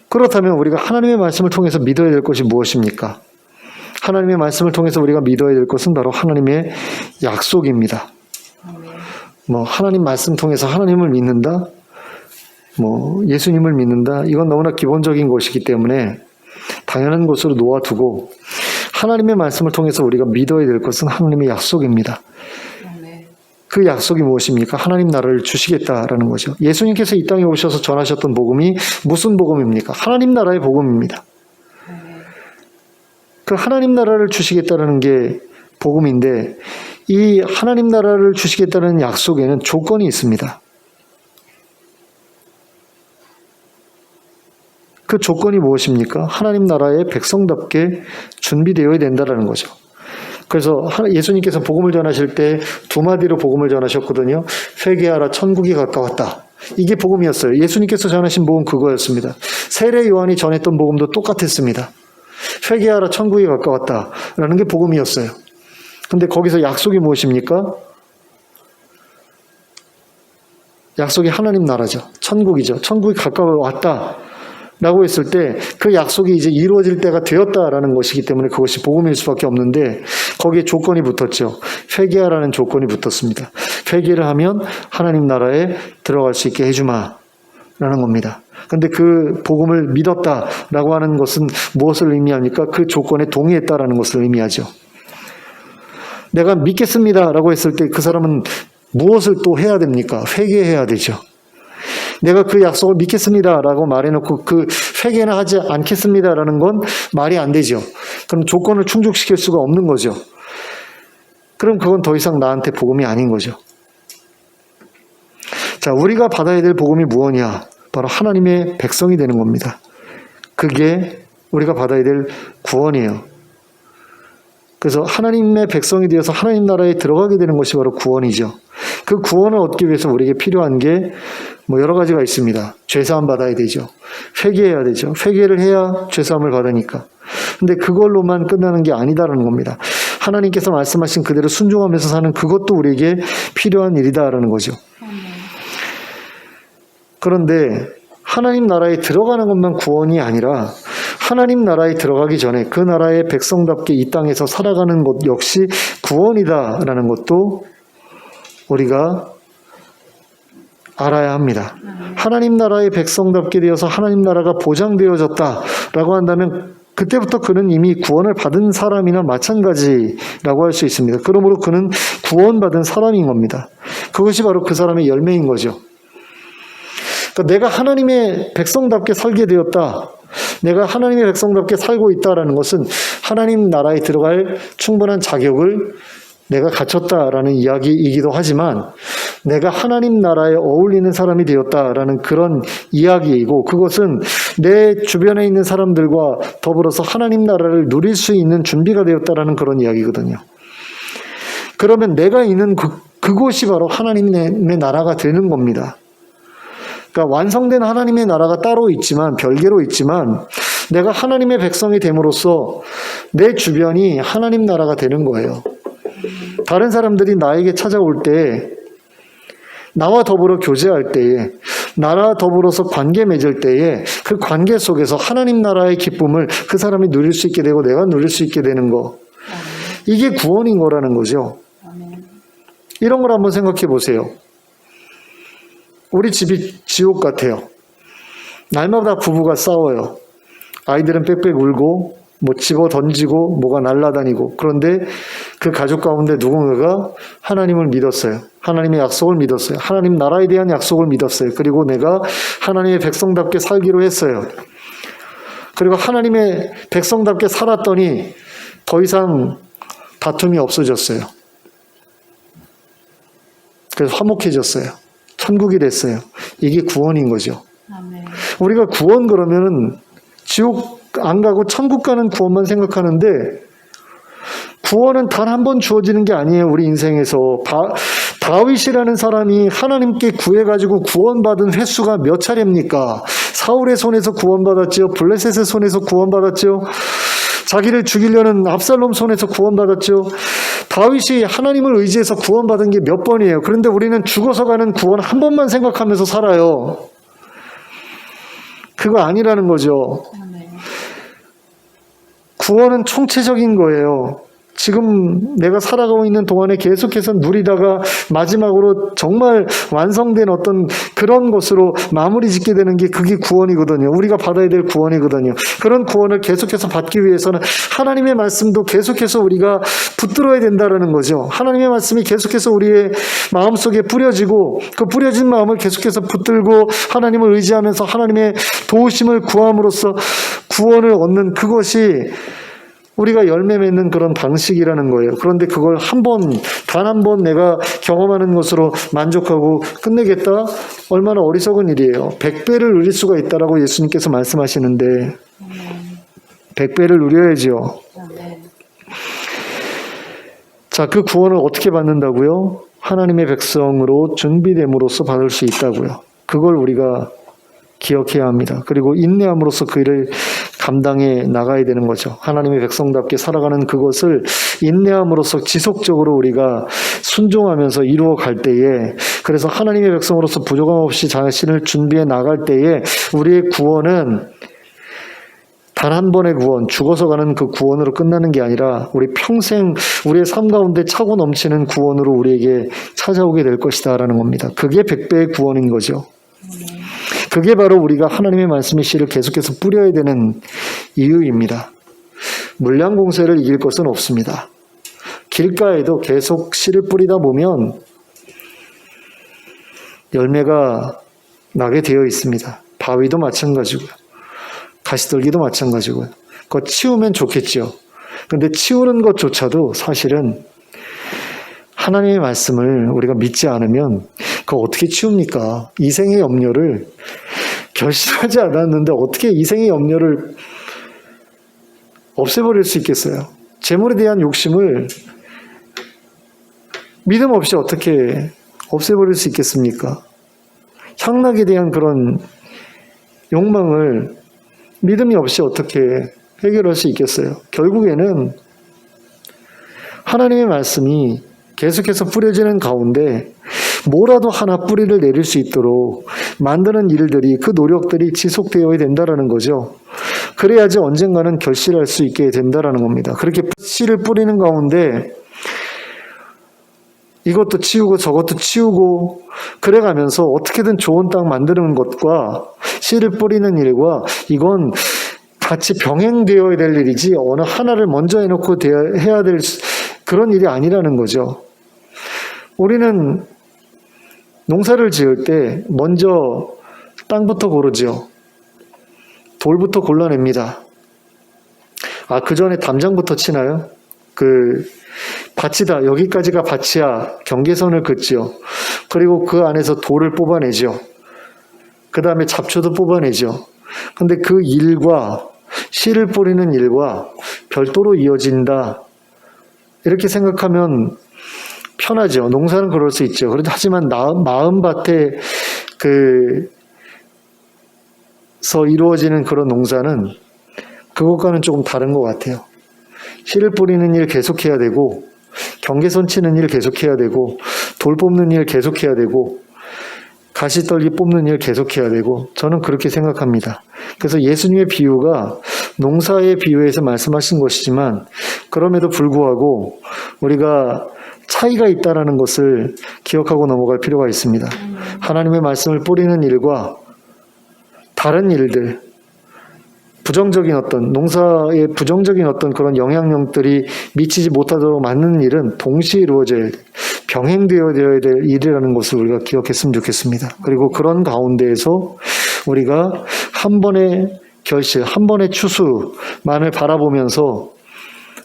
그렇다면 우리가 하나님의 말씀을 통해서 믿어야 될 것이 무엇입니까? 하나님의 말씀을 통해서 우리가 믿어야 될 것은 바로 하나님의 약속입니다. 하나님 말씀 통해서 하나님을 믿는다? 예수님을 믿는다? 이건 너무나 기본적인 것이기 때문에 당연한 것으로 놓아두고 하나님의 말씀을 통해서 우리가 믿어야 될 것은 하나님의 약속입니다. 그 약속이 무엇입니까? 하나님 나라를 주시겠다라는 거죠. 예수님께서 이 땅에 오셔서 전하셨던 복음이 무슨 복음입니까? 하나님 나라의 복음입니다. 그 하나님 나라를 주시겠다라는 게 복음인데 이 하나님 나라를 주시겠다는 약속에는 조건이 있습니다. 그 조건이 무엇입니까? 하나님 나라의 백성답게 준비되어야 된다는 거죠. 그래서 예수님께서 복음을 전하실 때 두 마디로 복음을 전하셨거든요. 회개하라 천국이 가까웠다. 이게 복음이었어요. 예수님께서 전하신 복음 그거였습니다. 세례 요한이 전했던 복음도 똑같았습니다. 회개하라 천국이 가까웠다라는 게 복음이었어요. 근데 거기서 약속이 무엇입니까? 약속이 하나님 나라죠. 천국이죠. 천국이 가까워왔다. 라고 했을 때 그 약속이 이제 이루어질 때가 되었다라는 것이기 때문에 그것이 복음일 수밖에 없는데 거기에 조건이 붙었죠. 회개하라는 조건이 붙었습니다. 회개를 하면 하나님 나라에 들어갈 수 있게 해주마 라는 겁니다. 근데 그 복음을 믿었다라고 하는 것은 무엇을 의미합니까? 그 조건에 동의했다라는 것을 의미하죠. 내가 믿겠습니다라고 했을 때 그 사람은 무엇을 또 해야 됩니까? 회개해야 되죠. 내가 그 약속을 믿겠습니다라고 말해놓고 그 회개는 하지 않겠습니다라는 건 말이 안 되죠. 그럼 조건을 충족시킬 수가 없는 거죠. 그럼 그건 더 이상 나한테 복음이 아닌 거죠. 자, 우리가 받아야 될 복음이 무엇이냐? 바로 하나님의 백성이 되는 겁니다. 그게 우리가 받아야 될 구원이에요. 그래서 하나님의 백성이 되어서 하나님 나라에 들어가게 되는 것이 바로 구원이죠. 그 구원을 얻기 위해서 우리에게 필요한 게 여러 가지가 있습니다. 죄사함 받아야 되죠. 회개해야 되죠. 회개를 해야 죄사함을 받으니까. 근데 그걸로만 끝나는 게 아니다라는 겁니다. 하나님께서 말씀하신 그대로 순종하면서 사는 그것도 우리에게 필요한 일이다라는 거죠. 그런데 하나님 나라에 들어가는 것만 구원이 아니라 하나님 나라에 들어가기 전에 그 나라의 백성답게 이 땅에서 살아가는 것 역시 구원이다라는 것도 우리가 알아야 합니다. 하나님 나라의 백성답게 되어서 하나님 나라가 보장되어졌다라고 한다면 그때부터 그는 이미 구원을 받은 사람이나 마찬가지라고 할 수 있습니다. 그러므로 그는 구원받은 사람인 겁니다. 그것이 바로 그 사람의 열매인 거죠. 그러니까 내가 하나님의 백성답게 살게 되었다. 내가 하나님의 백성답게 살고 있다라는 것은 하나님 나라에 들어갈 충분한 자격을 내가 갖췄다라는 이야기이기도 하지만 내가 하나님 나라에 어울리는 사람이 되었다라는 그런 이야기이고 그것은 내 주변에 있는 사람들과 더불어서 하나님 나라를 누릴 수 있는 준비가 되었다라는 그런 이야기거든요. 그러면 내가 있는 그곳이 바로 하나님의 나라가 되는 겁니다. 그러니까 완성된 하나님의 나라가 따로 있지만 별개로 있지만 내가 하나님의 백성이 됨으로써 내 주변이 하나님 나라가 되는 거예요. 다른 사람들이 나에게 찾아올 때 나와 더불어 교제할 때에 나와 더불어서 관계 맺을 때에 그 관계 속에서 하나님 나라의 기쁨을 그 사람이 누릴 수 있게 되고 내가 누릴 수 있게 되는 거 이게 구원인 거라는 거죠. 이런 걸 한번 생각해 보세요. 우리 집이 지옥 같아요. 날마다 부부가 싸워요. 아이들은 빽빽 울고 집어 던지고 뭐가 날아다니고 그런데 그 가족 가운데 누군가가 하나님을 믿었어요. 하나님의 약속을 믿었어요. 하나님 나라에 대한 약속을 믿었어요. 그리고 내가 하나님의 백성답게 살기로 했어요. 그리고 하나님의 백성답게 살았더니 더 이상 다툼이 없어졌어요. 그래서 화목해졌어요. 천국이 됐어요. 이게 구원인 거죠. 아멘. 우리가 구원 그러면은 지옥 안 가고 천국 가는 구원만 생각하는데 구원은 단 한 번 주어지는 게 아니에요. 우리 인생에서 다윗이라는 사람이 하나님께 구해가지고 구원받은 횟수가 몇 차례입니까? 사울의 손에서 구원받았죠. 블레셋의 손에서 구원받았죠. 자기를 죽이려는 압살롬 손에서 구원받았죠. 다윗이 하나님을 의지해서 구원받은 게 몇 번이에요. 그런데 우리는 죽어서 가는 구원 한 번만 생각하면서 살아요. 그거 아니라는 거죠. 구원은 총체적인 거예요. 지금 내가 살아가고 있는 동안에 계속해서 누리다가 마지막으로 정말 완성된 어떤 그런 것으로 마무리 짓게 되는 게 그게 구원이거든요. 우리가 받아야 될 구원이거든요. 그런 구원을 계속해서 받기 위해서는 하나님의 말씀도 계속해서 우리가 붙들어야 된다는 거죠. 하나님의 말씀이 계속해서 우리의 마음속에 뿌려지고 그 뿌려진 마음을 계속해서 붙들고 하나님을 의지하면서 하나님의 도우심을 구함으로써 구원을 얻는 그것이 우리가 열매 맺는 그런 방식이라는 거예요. 그런데 그걸 단 한 번 내가 경험하는 것으로 만족하고 끝내겠다? 얼마나 어리석은 일이에요. 100배를 누릴 수가 있다라고 예수님께서 말씀하시는데 100배를 누려야죠. 자, 그 구원을 어떻게 받는다고요? 하나님의 백성으로 준비됨으로써 받을 수 있다고요. 그걸 우리가 기억해야 합니다. 그리고 인내함으로써 그 일을 감당해 나가야 되는 거죠. 하나님의 백성답게 살아가는 그것을 인내함으로써 지속적으로 우리가 순종하면서 이루어 갈 때에, 그래서 하나님의 백성으로서 부족함 없이 자신을 준비해 나갈 때에 우리의 구원은 단 한 번의 구원, 죽어서 가는 그 구원으로 끝나는 게 아니라 우리 평생 우리의 삶 가운데 차고 넘치는 구원으로 우리에게 찾아오게 될 것이다 라는 겁니다. 그게 100배의 구원인 거죠. 그게 바로 우리가 하나님의 말씀의 씨를 계속해서 뿌려야 되는 이유입니다. 물량 공세를 이길 것은 없습니다. 길가에도 계속 씨를 뿌리다 보면 열매가 나게 되어 있습니다. 바위도 마찬가지고요. 가시떨기도 마찬가지고요. 그거 치우면 좋겠죠. 근데 치우는 것조차도 사실은 하나님의 말씀을 우리가 믿지 않으면 그거 어떻게 치웁니까? 이생의 염려를 결심하지 않았는데 어떻게 이생의 염려를 없애버릴 수 있겠어요? 재물에 대한 욕심을 믿음 없이 어떻게 없애버릴 수 있겠습니까? 향락에 대한 그런 욕망을 믿음이 없이 어떻게 해결할 수 있겠어요? 결국에는 하나님의 말씀이 계속해서 뿌려지는 가운데 뭐라도 하나 뿌리를 내릴 수 있도록 만드는 일들이, 그 노력들이 지속되어야 된다는 거죠. 그래야지 언젠가는 결실할 수 있게 된다는 겁니다. 그렇게 씨를 뿌리는 가운데 이것도 치우고 저것도 치우고 그래가면서 어떻게든 좋은 땅 만드는 것과 씨를 뿌리는 일과 이건 같이 병행되어야 될 일이지 어느 하나를 먼저 해놓고 해야 될 그런 일이 아니라는 거죠. 우리는 농사를 지을 때 먼저 땅부터 고르죠. 돌부터 골라냅니다. 그 전에 담장부터 치나요? 밭이다. 여기까지가 밭이야. 경계선을 긋죠. 그리고 그 안에서 돌을 뽑아내죠. 그 다음에 잡초도 뽑아내죠. 근데 그 일과 씨를 뿌리는 일과 별도로 이어진다. 이렇게 생각하면 편하죠. 농사는 그럴 수 있죠. 하지만 마음밭에 서 이루어지는 그런 농사는 그것과는 조금 다른 것 같아요. 씨를 뿌리는 일 계속해야 되고, 경계선 치는 일 계속해야 되고, 돌 뽑는 일 계속해야 되고, 가시떨기 뽑는 일 계속해야 되고, 저는 그렇게 생각합니다. 그래서 예수님의 비유가 농사의 비유에서 말씀하신 것이지만, 그럼에도 불구하고 우리가 차이가 있다는 것을 기억하고 넘어갈 필요가 있습니다. 하나님의 말씀을 뿌리는 일과 다른 일들, 부정적인 농사의 부정적인 그런 영향력들이 미치지 못하도록 막는 일은 동시에 이루어져야 될, 병행되어야 될 일이라는 것을 우리가 기억했으면 좋겠습니다. 그리고 그런 가운데에서 우리가 한 번의 결실, 한 번의 추수만을 바라보면서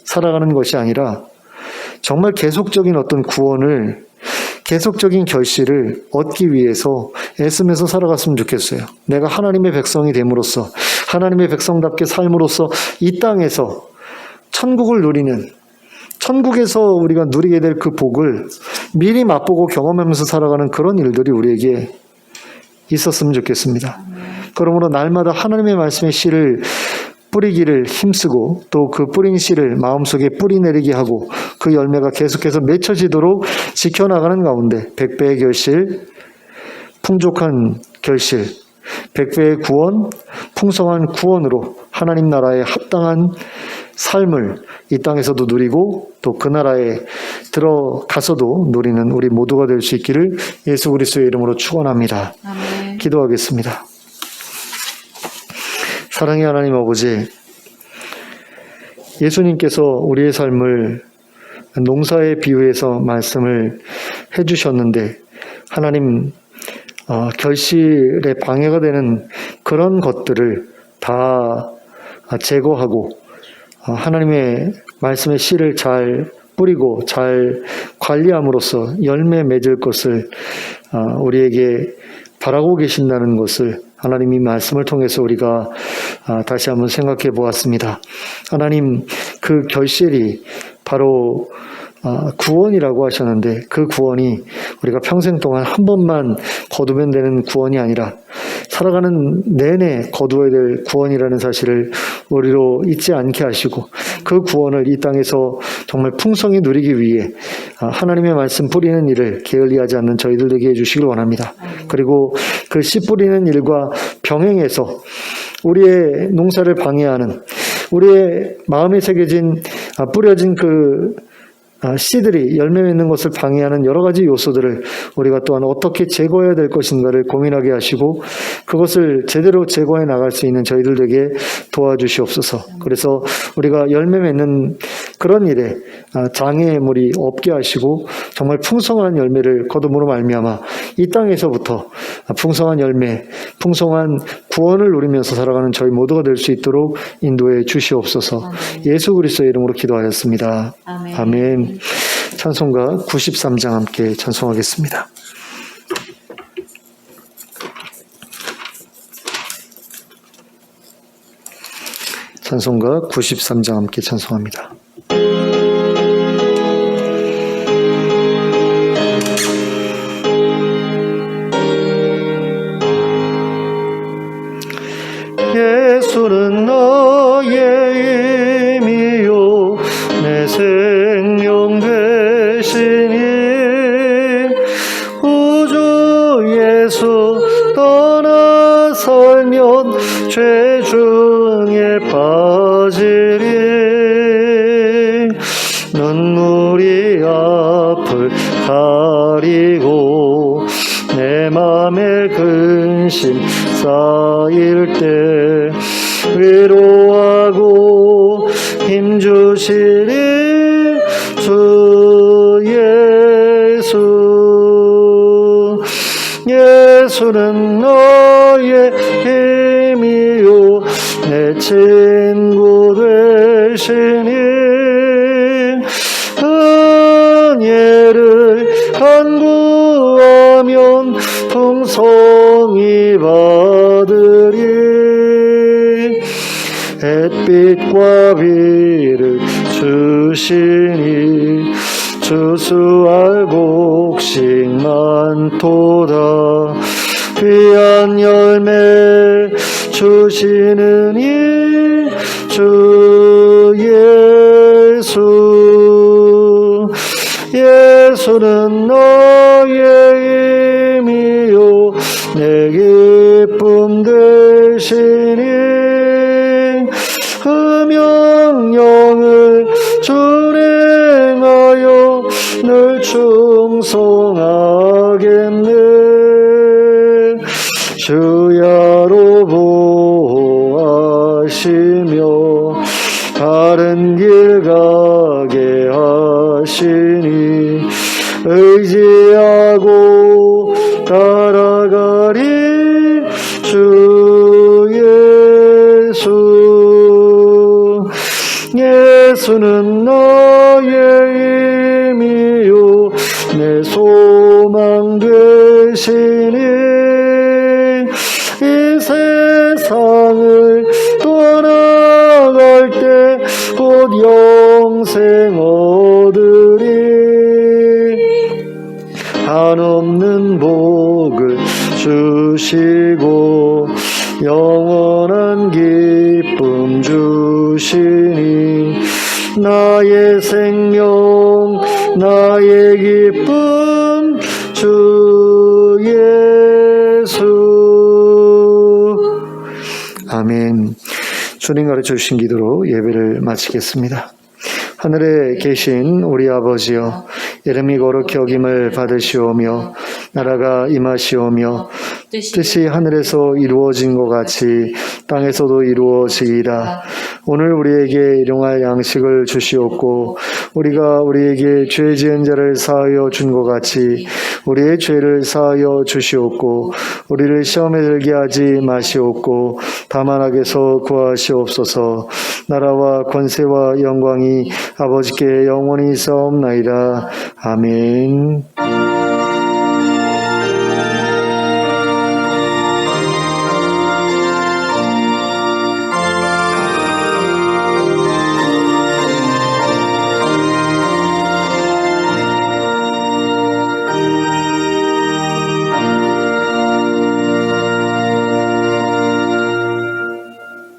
살아가는 것이 아니라 정말 계속적인 구원을, 계속적인 결실을 얻기 위해서 애쓰면서 살아갔으면 좋겠어요. 내가 하나님의 백성이 됨으로써, 하나님의 백성답게 삶으로써 이 땅에서 천국을 누리는, 천국에서 우리가 누리게 될 그 복을 미리 맛보고 경험하면서 살아가는 그런 일들이 우리에게 있었으면 좋겠습니다. 그러므로 날마다 하나님의 말씀의 씨를 뿌리기를 힘쓰고 또 그 뿌린 씨를 마음속에 뿌리내리게 하고 그 열매가 계속해서 맺혀지도록 지켜나가는 가운데 100배의 결실, 풍족한 결실, 100배의 구원, 풍성한 구원으로 하나님 나라에 합당한 삶을 이 땅에서도 누리고 또 그 나라에 들어가서도 누리는 우리 모두가 될 수 있기를 예수 그리스도의 이름으로 축원합니다. 아멘. 기도하겠습니다. 사랑의 하나님 아버지, 예수님께서 우리의 삶을 농사에 비유해서 말씀을 해주셨는데 하나님 결실에 방해가 되는 그런 것들을 다 제거하고 하나님의 말씀의 씨를 잘 뿌리고 잘 관리함으로써 열매 맺을 것을 우리에게 바라고 계신다는 것을 하나님이 말씀을 통해서 우리가 다시 한번 생각해 보았습니다. 하나님, 그 결실이 바로 구원이라고 하셨는데 그 구원이 우리가 평생 동안 한 번만 거두면 되는 구원이 아니라 살아가는 내내 거두어야 될 구원이라는 사실을 우리로 잊지 않게 하시고 그 구원을 이 땅에서 정말 풍성히 누리기 위해 하나님의 말씀 뿌리는 일을 게을리하지 않는 저희들 되게 해주시길 원합니다. 그리고 그 씨 뿌리는 일과 병행해서 우리의 농사를 방해하는 우리의 마음에 새겨진 뿌려진 그 씨들이 열매 맺는 것을 방해하는 여러 가지 요소들을 우리가 또한 어떻게 제거해야 될 것인가를 고민하게 하시고 그것을 제대로 제거해 나갈 수 있는 저희들에게 도와주시옵소서. 그래서 우리가 열매 맺는 그런 일에 장애물이 없게 하시고 정말 풍성한 열매를 거둠으로 말미암아 이 땅에서부터 풍성한 열매, 풍성한 구원을 누리면서 살아가는 저희 모두가 될 수 있도록 인도해 주시옵소서. 예수 그리스도의 이름으로 기도하였습니다. 아멘. 아멘. 찬송가 93장 함께 찬송하겠습니다. 찬송가 93장 함께 찬송합니다. 예수는 나의 힘이요 내 생명 되시니 구주 예수 떠나 살면 죄 중에 빠지리 눈물이 앞을 가리고 내 맘에 근심 쌓일 때 위로하고 힘주시리 주 예수. 예수는 너의 힘이요 내 친구 되시니 은혜를 간구하면 풍성히 받으리 햇빛과 비를 주시니 주수할 곡식 많도다 귀한 열매 주시는 이 주 예수. 예수는 너의 힘이요 내 기쁨 되시니 그 명령을 준행하여 늘 충성하겠네 주야로 보호하시며 바른 길 가게 하시니 의지하고 따라가리 주 예수. 예수는 나의 힘이요 내 소망 되시니 이 세상을 떠나갈 때 곧 영생 얻으리 나의 기쁨 주 예수. 아멘. 주님 가르쳐 주신 기도로 예배를 마치겠습니다. 하늘에 계신 우리 아버지여, 이름이 거룩히 여김을 받으시오며 나라가 임하시오며 뜻이 하늘에서 이루어진 것 같이 땅에서도 이루어지이다. 오늘 우리에게 일용할 양식을 주시옵고 우리가 우리에게 죄 지은 자를 사하여 준 것 같이 우리의 죄를 사하여 주시옵고 우리를 시험에 들게 하지 마시옵고 다만 악에서 구하시옵소서. 나라와 권세와 영광이 아버지께 영원히 있사옵나이다. 아멘.